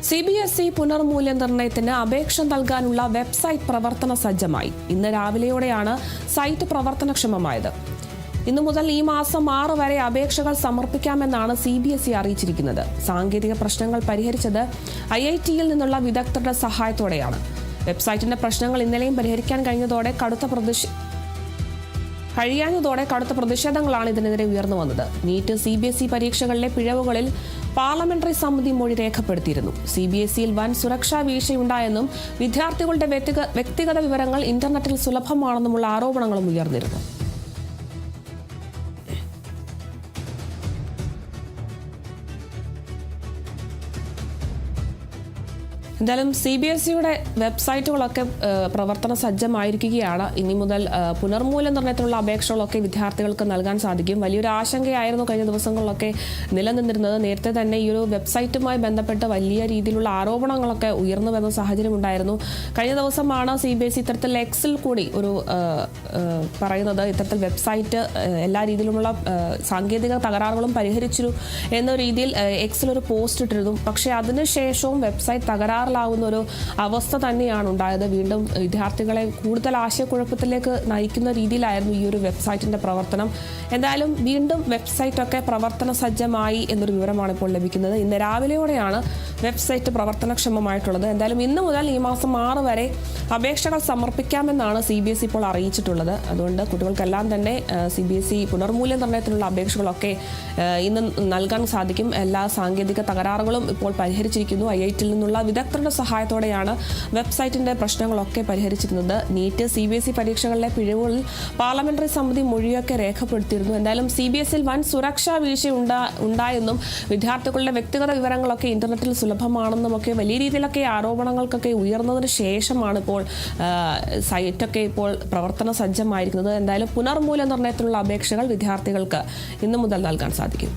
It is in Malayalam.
CBSE പുനർമൂല്യനിർണ്ണയത്തിന് അപേക്ഷ നൽകാനുള്ള വെബ്സൈറ്റ് പ്രവർത്തന സജ്ജമായി. ഇന്ന് രാവിലെയോടെയാണ് സൈറ്റ് പ്രവർത്തനക്ഷമമായത്. ഇന്നു മുതൽ ഈ മാസം 6 വരെ അപേക്ഷകൾ സമർപ്പിക്കാമെന്നാണ് CBSE അറിയിച്ചിരിക്കുന്നത്. സാങ്കേതിക പ്രശ്നങ്ങൾ പരിഹരിച്ചത് IIT-യിൽ നിന്നുള്ള വിദഗ്ധരുടെ സഹായത്തോടെയാണ്. വെബ്സൈറ്റിന്റെ പ്രശ്നങ്ങൾ ഇന്നലെയും പരിഹരിക്കാൻ കഴിഞ്ഞതോടെ കടുത്ത പ്രതിഷേധങ്ങളാണ് ഇതിനെതിരെ ഉയർന്നു വന്നത്. നീറ്റ് CBSE പരീക്ഷകളിലെ പിഴവുകളിൽ പാർലമെന്ററി സമിതി മൊഴി രേഖപ്പെടുത്തിയിരുന്നു. CBSE-യിൽ വൻ സുരക്ഷാ വീഴ്ചയുണ്ടായെന്നും വിദ്യാർത്ഥികളുടെ വ്യക്തിഗത വിവരങ്ങൾ ഇന്റർനെറ്റിൽ സുലഭമാണെന്നുമുള്ള ആരോപണങ്ങളും ഉയർന്നിരുന്നു. എന്തായാലും CBSE-യുടെ വെബ്സൈറ്റുകളൊക്കെ പ്രവർത്തന സജ്ജമായിരിക്കുകയാണ്. ഇനി മുതൽ പുനർമൂല്യനിർണ്ണയത്തിനുള്ള അപേക്ഷകളൊക്കെ വിദ്യാർത്ഥികൾക്ക് നൽകാൻ സാധിക്കും. വലിയൊരു ആശങ്കയായിരുന്നു കഴിഞ്ഞ ദിവസങ്ങളിലൊക്കെ നിലനിന്നിരുന്നത്. നേരത്തെ തന്നെ ഈ ഒരു വെബ്സൈറ്റുമായി ബന്ധപ്പെട്ട് വലിയ രീതിയിലുള്ള ആരോപണങ്ങളൊക്കെ ഉയർന്നു വരുന്ന സാഹചര്യം ഉണ്ടായിരുന്നു. കഴിഞ്ഞ ദിവസമാണ് CBSE ഇത്തരത്തിൽ എക്സിൽ കൂടി ഒരു പറയുന്നത് ഇത്തരത്തിൽ വെബ്സൈറ്റ് എല്ലാ രീതിയിലുമുള്ള സാങ്കേതിക തകരാറുകളും പരിഹരിച്ചു എന്ന രീതിയിൽ എക്സിൽ ഒരു പോസ്റ്റ് ഇട്ടിരുന്നു. പക്ഷേ അതിനുശേഷവും വെബ്സൈറ്റ് തകരാറിലാവുന്ന ഒരു അവസ്ഥ തന്നെയാണ് ഉണ്ടായത്. വീണ്ടും വിദ്യാർത്ഥികളെ കൂടുതൽ ആശയക്കുഴപ്പത്തിലേക്ക് നയിക്കുന്ന രീതിയിലായിരുന്നു ഈ ഒരു വെബ്സൈറ്റിന്റെ പ്രവർത്തനം. എന്തായാലും വീണ്ടും വെബ്സൈറ്റൊക്കെ പ്രവർത്തന സജ്ജമായി എന്നൊരു വിവരമാണ് ഇപ്പോൾ ലഭിക്കുന്നത്. ഇന്ന് രാവിലെയോടെയാണ് വെബ്സൈറ്റ് പ്രവർത്തനക്ഷമമായിട്ടുള്ളത്. എന്തായാലും ഇന്ന് മുതൽ ഈ മാസം 6 വരെ അപേക്ഷകൾ സമർപ്പിക്കാമെന്നാണ് CBSE ഇപ്പോൾ അറിയിച്ചിട്ടുള്ളത്. അതുകൊണ്ട് കുട്ടികൾക്കെല്ലാം തന്നെ CBSE പുനർമൂല്യനിർണ്ണയത്തിനുള്ള അപേക്ഷകളൊക്കെ ഇന്ന് നൽകാൻ സാധിക്കും. എല്ലാ സാങ്കേതിക തകരാറുകളും ഇപ്പോൾ പരിഹരിച്ചിരിക്കുന്നു. IIT-യിൽ നിന്നുള്ള വിദഗ്ധരുടെ സഹായത്തോടെയാണ് വെബ്സൈറ്റിന്റെ പ്രശ്നങ്ങളൊക്കെ പരിഹരിച്ചിരുന്നത്. നീറ്റ് CBSE പരീക്ഷകളിലെ പിഴവുകളിൽ പാർലമെന്ററി സമിതി മൊഴിയൊക്കെ രേഖപ്പെടുത്തിയിരുന്നു. എന്തായാലും CBSE-യിൽ വൻ സുരക്ഷാ വീഴ്ച ഉണ്ടായെന്നും വിദ്യാർത്ഥികളുടെ വ്യക്തിഗത വിവരങ്ങളൊക്കെ ഇന്റർനെറ്റിൽ സുലഭമാണെന്നും ഒക്കെ വലിയ രീതിയിലൊക്കെ ആരോപണങ്ങൾക്കൊക്കെ ഉയർന്നതിന് ശേഷമാണ് ഇപ്പോൾ സൈറ്റൊക്കെ ഇപ്പോൾ പ്രവർത്തന സജ്ജമായിരിക്കുന്നത്. എന്തായാലും പുനർമൂല്യനിർണ്ണയത്തിനുള്ള അപേക്ഷകൾ വിദ്യാർത്ഥികൾക്ക് ഇന്നു മുതൽ നൽകാൻ സാധിക്കും.